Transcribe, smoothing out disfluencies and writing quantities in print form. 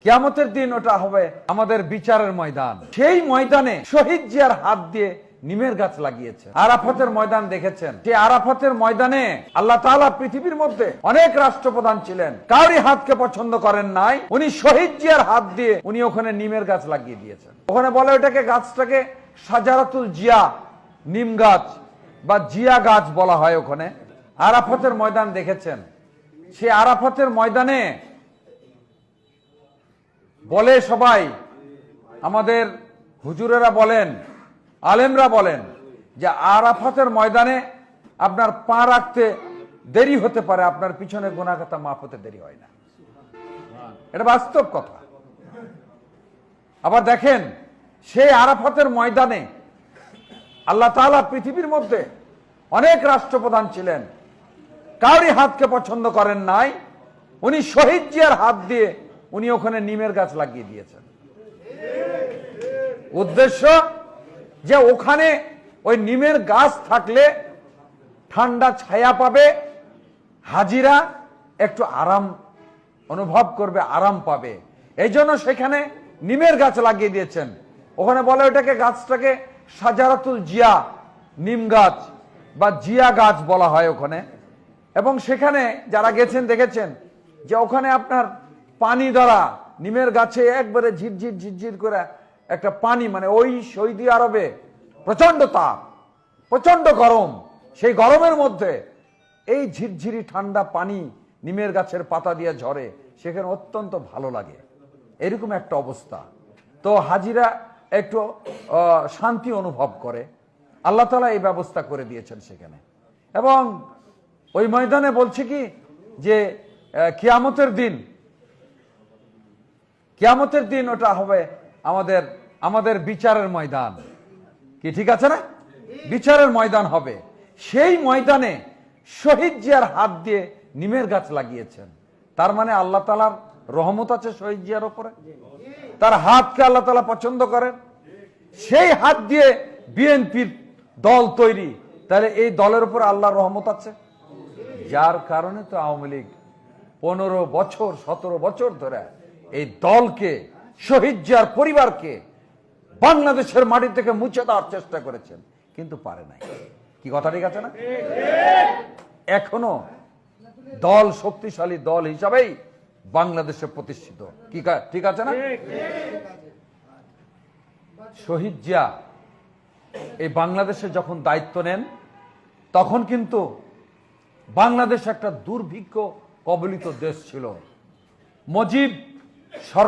কিয়ামতের দিন ওটা হবে আমাদের বিচারের ময়দান। সেই ময়দানে শহীদ জিয়ার হাত দিয়ে নিমের গাছ লাগিয়েছে। আরাফাতের ময়দান দেখেছেন, যে আরাফাতের ময়দানে আল্লাহ তাআলা পৃথিবীর মধ্যে অনেক রাষ্ট্রপ্রধান ছিলেন, কাউরি হাতকে পছন্দ করেন নাই, উনি শহীদ জিয়ার হাত দিয়ে উনি ওখানে নিমের গাছ লাগিয়ে দিয়েছেন। ওখানে বলে ওটাকে গাছটাকে সাজারাতুল জিয়া, নিম গাছ বা জিয়া গাছ বলা হয়। ওখানে আরাফাতের ময়দান দেখেছেন, সে আরাফাতের ময়দানে বলে সবাই, আমাদের হুজুরেরা বলেন, আলেমরা বলেন যে আরাফাতের ময়দানে আপনার পা রাখতে দেরি হতে পারে, আপনার পিছনে গুনাহ খাতা মাফ হতে দেরি হয় না। এটা বাস্তব কথা। আবার দেখেন, সেই আরাফাতের ময়দানে আল্লাহ তাআলা পৃথিবীর মধ্যে অনেক রাষ্ট্রপ্রধান ছিলেন, কাউরি হাতকে পছন্দ করেন নাই, উনি শহীদ জিয়ার হাত দিয়ে উনি ওখানে নিমের গাছ লাগিয়ে দিয়েছেন। উদ্দেশ্য যে ওখানে ওই নিমের গাছ থাকলে ঠান্ডা ছায়া পাবে, হাজিরা একটু আরাম অনুভব করবে, আরাম পাবে। এই জন্য সেখানে নিমের গাছ লাগিয়ে দিয়েছেন। ওখানে বলে ওটাকে গাছটাকে সাজারাতুল জিয়া, নিম গাছ বা জিয়া গাছ বলা হয় ওখানে। এবং সেখানে যারা গেছেন দেখেছেন যে ওখানে আপনার পানি দ্বারা নিমের গাছে একবারে ঝিরঝির ঝিরঝির করে একটা পানি, মানে ওই সৌদি আরবে প্রচন্ড তাপ, প্রচন্ড গরম, সেই গরমের মধ্যে এই ঝিরঝিরি ঠান্ডা পানি নিমের গাছের পাতা দিয়ে ঝরে, সেখানে অত্যন্ত ভালো লাগে। এরকম একটা অবস্থা। তো হাজিরা একটু শান্তি অনুভব করে, আল্লাহ তাআলা এই ব্যবস্থা করে দিয়েছেন সেখানে। এবং ওই ময়দানে বলছে কি যে কিয়ামতের দিন ওটা হবে আমাদের বিচারের ময়দান। কি ঠিক আছে না? বিচারের ময়দান হবে। সেই ময়দানে শহীদ জিয়ার হাত দিয়ে নিমের গাছ লাগিয়েছেন। তার মানে আল্লাহ তাআলার রহমত আছে শহীদ জিয়ার উপরে, তার হাতকে আল্লাহ তাআলা পছন্দ করেন। সেই হাত দিয়ে বিএনপির দল তৈরি, তাহলে এই দলের উপর আল্লাহর রহমত আছে। যার কারণে তো আওয়ামী লীগ 15 বছর 17 বছর ধরে এই দলকে, শহীদ জিয়ার পরিবারকে বাংলাদেশের মাটি থেকে মুছে দেওয়ার চেষ্টা করেছেন, কিন্তু পারে নাই। কি কথা ঠিক আছে না? এখনো দল শক্তিশালী দল হিসাবেই বাংলাদেশে প্রতিষ্ঠিত। কি ঠিক আছে না? শহীদ জিয়া এই বাংলাদেশে যখন দায়িত্ব নেন, তখন কিন্তু বাংলাদেশ একটা দুর্ভিক্ষ কবলিত দেশ ছিল। মুজিব সরকার